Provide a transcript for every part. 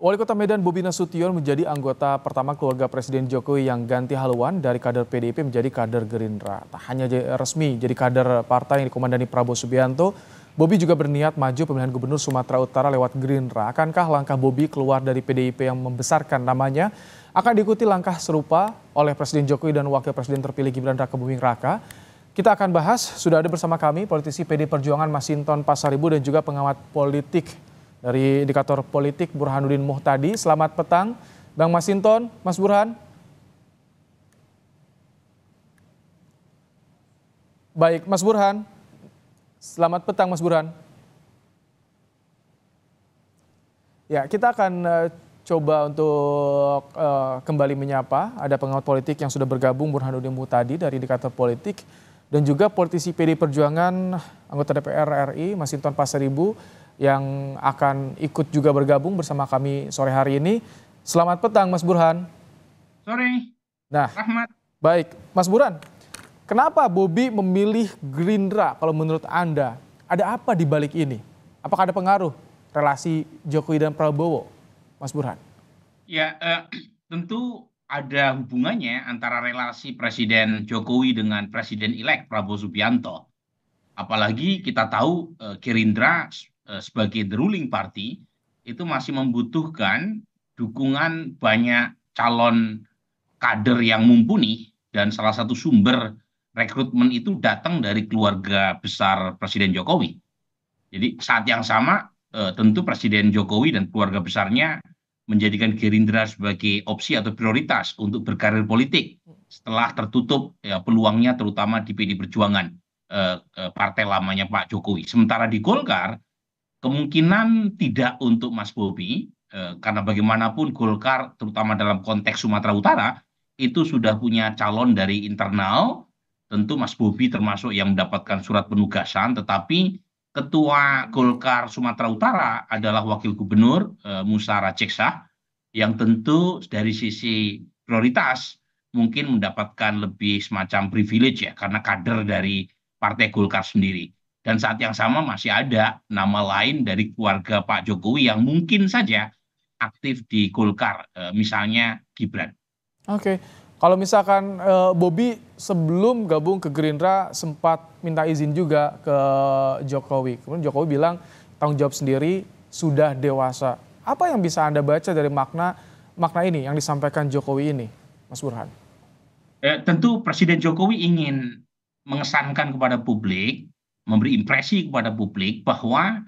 Wali Kota Medan Bobi Nasution menjadi anggota pertama keluarga Presiden Jokowi yang ganti haluan dari kader PDIP menjadi kader Gerindra. Tak hanya resmi jadi kader partai yang dikomandani Prabowo Subianto, Bobi juga berniat maju pemilihan gubernur Sumatera Utara lewat Gerindra. Akankah langkah Bobi keluar dari PDIP yang membesarkan namanya akan diikuti langkah serupa oleh Presiden Jokowi dan Wakil Presiden terpilih Gibran Rakebuming Raka? Kita akan bahas, sudah ada bersama kami politisi PD Perjuangan Masinton Pasaribu dan juga pengamat politik dari Indikator Politik Burhanuddin Muhtadi. Selamat petang Bang Masinton, Mas Burhan. Baik, Mas Burhan. Selamat petang Mas Burhan. Ya, kita akan coba untuk kembali menyapa. Ada pengamat politik yang sudah bergabung, Burhanuddin Muhtadi dari Indikator Politik. Dan juga politisi PD Perjuangan, anggota DPR RI, Masinton Pasaribu, yang akan ikut juga bergabung bersama kami sore hari ini. Selamat petang Mas Burhan. Sore. Nah, Rahmat. Baik, Mas Burhan. Kenapa Bobi memilih Gerindra kalau menurut Anda? Ada apa di balik ini? Apakah ada pengaruh relasi Jokowi dan Prabowo, Mas Burhan? Ya, tentu ada hubungannya antara relasi Presiden Jokowi dengan Presiden-elek Prabowo Subianto. Apalagi kita tahu Gerindra sebagai the ruling party itu masih membutuhkan dukungan banyak calon kader yang mumpuni, dan salah satu sumber rekrutmen itu datang dari keluarga besar Presiden Jokowi. Jadi saat yang sama tentu Presiden Jokowi dan keluarga besarnya menjadikan Gerindra sebagai opsi atau prioritas untuk berkarir politik setelah tertutup peluangnya terutama di PD Perjuangan, partai lamanya Pak Jokowi. Sementara di Golkar kemungkinan tidak untuk Mas Bobi, karena bagaimanapun Golkar terutama dalam konteks Sumatera Utara itu sudah punya calon dari internal. Tentu Mas Bobi termasuk yang mendapatkan surat penugasan, tetapi Ketua Golkar Sumatera Utara adalah Wakil Gubernur Musa Rajeksa, yang tentu dari sisi prioritas mungkin mendapatkan lebih semacam privilege ya, karena kader dari Partai Golkar sendiri. Dan saat yang sama masih ada nama lain dari keluarga Pak Jokowi yang mungkin saja aktif di Golkar, misalnya Gibran. Oke, kalau misalkan Bobi sebelum gabung ke Gerindra sempat minta izin juga ke Jokowi. Kemudian Jokowi bilang tanggung jawab sendiri, sudah dewasa. Apa yang bisa Anda baca dari makna ini yang disampaikan Jokowi ini, Mas Burhan? Tentu Presiden Jokowi ingin mengesankan kepada publik, memberi impresi kepada publik bahwa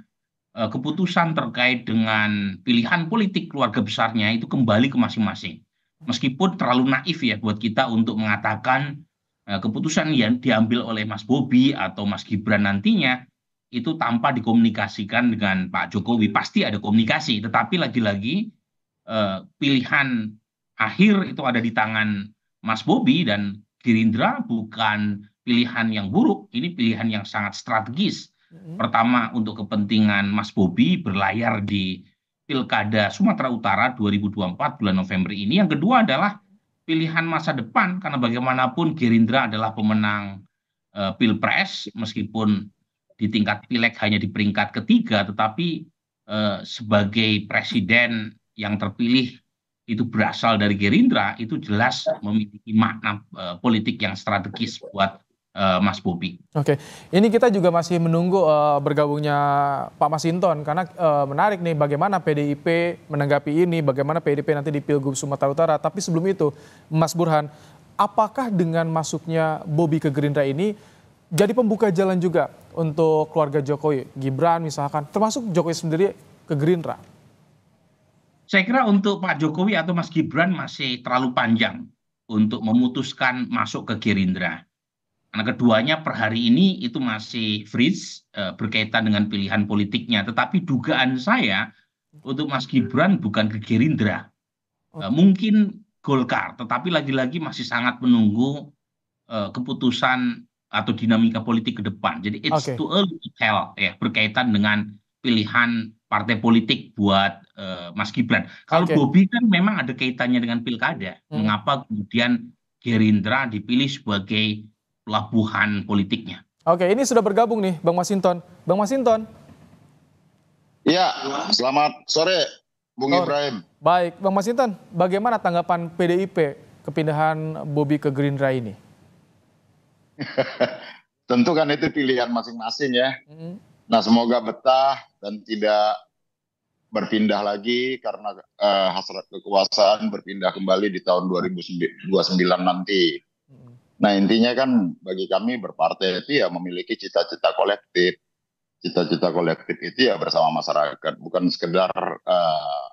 keputusan terkait dengan pilihan politik keluarga besarnya itu kembali ke masing-masing. Meskipun terlalu naif ya buat kita untuk mengatakan keputusan yang diambil oleh Mas Bobi atau Mas Gibran nantinya itu tanpa dikomunikasikan dengan Pak Jokowi. Pasti ada komunikasi, tetapi lagi-lagi pilihan akhir itu ada di tangan Mas Bobi, dan Gerindra bukan pilihan yang buruk, ini pilihan yang sangat strategis. Pertama, untuk kepentingan Mas Bobi berlayar di Pilkada Sumatera Utara 2024 bulan November ini. Yang kedua adalah pilihan masa depan, karena bagaimanapun Gerindra adalah pemenang Pilpres, meskipun di tingkat pileg hanya di peringkat ketiga, tetapi sebagai presiden yang terpilih itu berasal dari Gerindra, itu jelas memiliki makna politik yang strategis buat Mas Bobi. Oke, ini kita juga masih menunggu bergabungnya Pak Masinton, karena menarik nih bagaimana PDIP menanggapi ini, bagaimana PDIP nanti di Pilgub Sumatera Utara. Tapi sebelum itu, Mas Burhan, apakah dengan masuknya Bobi ke Gerindra ini jadi pembuka jalan juga untuk keluarga Jokowi, Gibran misalkan, termasuk Jokowi sendiri ke Gerindra? Saya kira untuk Pak Jokowi atau Mas Gibran masih terlalu panjang untuk memutuskan masuk ke Gerindra. Karena keduanya per hari ini itu masih freeze berkaitan dengan pilihan politiknya. Tetapi dugaan saya untuk Mas Gibran bukan ke Gerindra. Mungkin Golkar, tetapi lagi-lagi masih sangat menunggu keputusan atau dinamika politik ke depan. Jadi it's too early to tell ya, berkaitan dengan pilihan partai politik buat Mas Gibran. Kalau Bobi kan memang ada kaitannya dengan pilkada. Mengapa kemudian Gerindra dipilih sebagai pelabuhan politiknya? Oke, ini sudah bergabung nih Bang Masinton. Bang Masinton. Iya, selamat sore Bung Sore. Ibrahim. Baik, Bang Masinton, bagaimana tanggapan PDIP kepindahan Bobi ke Gerindra ini? Tentu kan itu pilihan masing-masing ya. Mm, Nah, semoga betah dan tidak berpindah lagi karena hasrat kekuasaan berpindah kembali di tahun 2029 nanti. mm. Nah, intinya kan bagi kami berpartai itu ya memiliki cita-cita kolektif. Cita-cita kolektif itu ya bersama masyarakat, bukan sekedar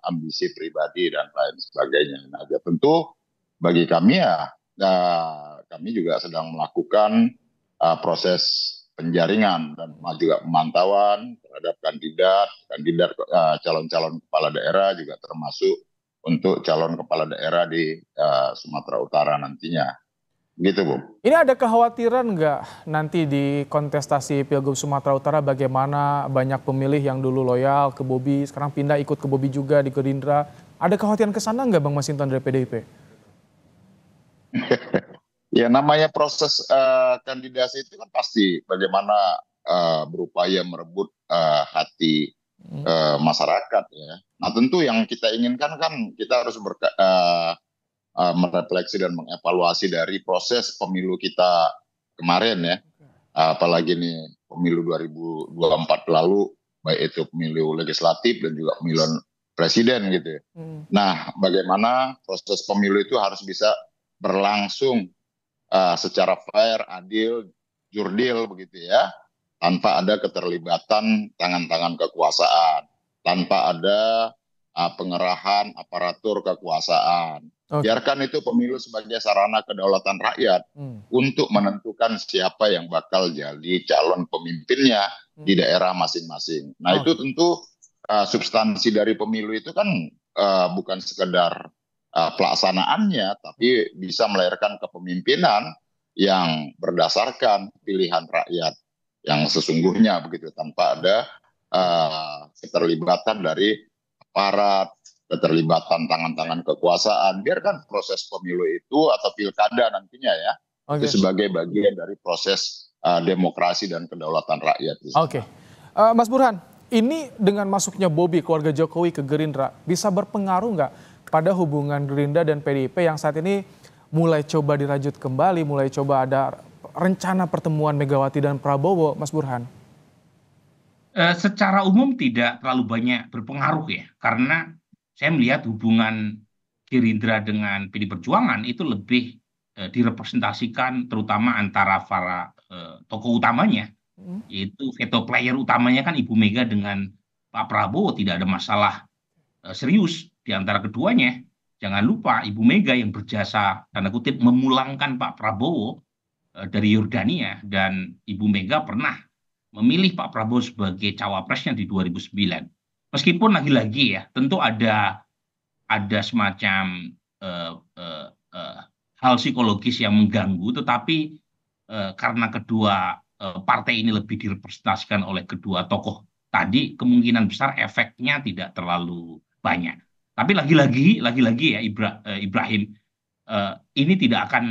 ambisi pribadi dan lain sebagainya. Nah, ya tentu bagi kami ya, kami juga sedang melakukan proses penjaringan dan juga pemantauan terhadap kandidat calon-calon kepala daerah juga termasuk untuk calon kepala daerah di Sumatera Utara nantinya. Gitu, Bu. Ini ada kekhawatiran nggak nanti di kontestasi Pilgub Sumatera Utara bagaimana banyak pemilih yang dulu loyal ke Bobi, sekarang pindah ikut ke Bobi juga di Gerindra. Ada kekhawatiran ke sana nggak Bang Masinton dari PDIP? Ya namanya proses kandidasi itu kan pasti bagaimana berupaya merebut hati masyarakat ya. Nah tentu yang kita inginkan kan kita harus merefleksi dan mengevaluasi dari proses pemilu kita kemarin ya. Apalagi nih pemilu 2024 lalu, baik itu pemilu legislatif dan juga pemilihan presiden gitu ya. Nah bagaimana proses pemilu itu harus bisa berlangsung secara fair, adil, jurdil begitu ya, tanpa ada keterlibatan tangan-tangan kekuasaan, tanpa ada pengerahan aparatur kekuasaan. Oke. Biarkan itu pemilu sebagai sarana kedaulatan rakyat untuk menentukan siapa yang bakal jadi calon pemimpinnya di daerah masing-masing. Nah itu tentu substansi dari pemilu itu kan bukan sekedar pelaksanaannya, tapi bisa melahirkan kepemimpinan yang berdasarkan pilihan rakyat yang sesungguhnya begitu, tanpa ada keterlibatan dari aparat, keterlibatan tangan-tangan kekuasaan. Biarkan proses pemilu itu atau pilkada nantinya ya, itu sebagai bagian dari proses demokrasi dan kedaulatan rakyat. Oke. Mas Burhan, ini dengan masuknya Bobi keluarga Jokowi ke Gerindra bisa berpengaruh nggak pada hubungan Gerindra dan PDIP yang saat ini mulai coba dirajut kembali, mulai coba ada rencana pertemuan Megawati dan Prabowo, Mas Burhan? Secara umum tidak terlalu banyak berpengaruh ya, karena saya melihat hubungan Gerindra dengan PD Perjuangan itu lebih direpresentasikan terutama antara para tokoh utamanya, yaitu veto player utamanya kan Ibu Mega dengan Pak Prabowo. Tidak ada masalah serius di antara keduanya. Jangan lupa Ibu Mega yang berjasa tanda kutip memulangkan Pak Prabowo dari Yordania, dan Ibu Mega pernah memilih Pak Prabowo sebagai cawapresnya di 2009. Meskipun lagi-lagi ya tentu ada semacam uh, uh, uh, hal psikologis yang mengganggu, tetapi karena kedua partai ini lebih direpresentasikan oleh kedua tokoh tadi, kemungkinan besar efeknya tidak terlalu banyak. Tapi lagi-lagi ya Ibrahim, ini tidak akan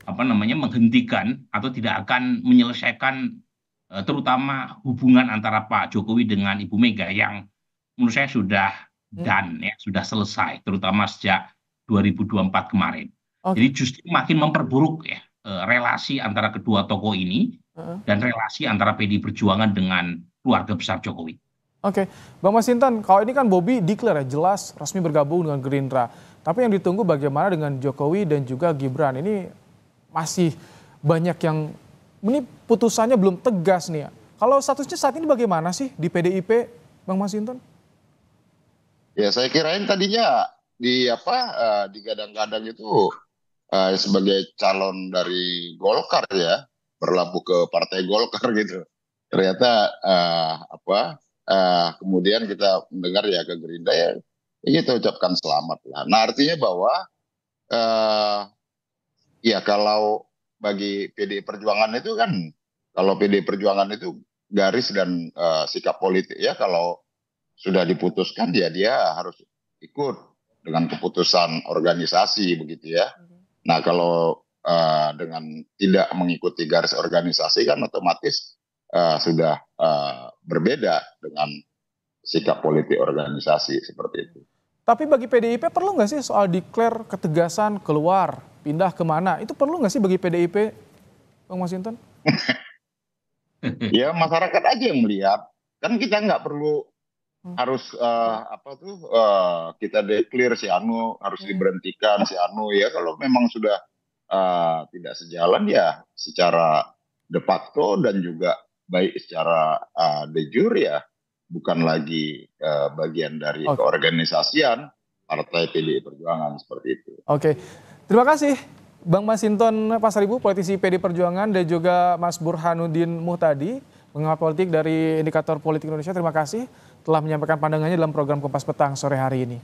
menghentikan atau tidak akan menyelesaikan terutama hubungan antara Pak Jokowi dengan Ibu Mega yang menurut saya sudah done ya, sudah selesai, terutama sejak 2024 kemarin. Jadi justru makin memperburuk ya relasi antara kedua tokoh ini dan relasi antara PDI Perjuangan dengan keluarga besar Jokowi. Oke, Bang Masinton, kalau ini kan Bobi declare ya, jelas resmi bergabung dengan Gerindra. Tapi yang ditunggu bagaimana dengan Jokowi dan juga Gibran. Ini masih banyak yang, ini putusannya belum tegas nih ya. Kalau statusnya saat ini bagaimana sih di PDIP, Bang Masinton? Ya saya kirain tadinya digadang-gadang itu sebagai calon dari Golkar ya, berlabuh ke Partai Golkar gitu. Ternyata kemudian kita mendengar ya ke Gerindra ya, kita ucapkan selamat lah. Nah artinya bahwa ya kalau bagi PDI Perjuangan itu kan, kalau PDI Perjuangan itu garis dan sikap politik ya, kalau sudah diputuskan dia harus ikut dengan keputusan organisasi begitu ya. Nah kalau dengan tidak mengikuti garis organisasi kan otomatis sudah berbeda dengan sikap politik organisasi seperti itu. Tapi bagi PDIP perlu nggak sih soal declare ketegasan keluar, pindah kemana? Itu perlu nggak sih bagi PDIP, Bang Masinton? Ya masyarakat aja yang melihat. Kan kita nggak perlu harus kita declare si Anu harus diberhentikan si Anu ya kalau memang sudah tidak sejalan ya secara de facto dan juga baik secara de jure ya bukan lagi bagian dari keorganisasian Partai PDI Perjuangan seperti itu. Oke, terima kasih Bang Masinton Pasaribu, politisi PDI Perjuangan, dan juga Mas Burhanuddin Muhtadi, pengamat politik dari Indikator Politik Indonesia. Terima kasih telah menyampaikan pandangannya dalam program Kompas Petang sore hari ini.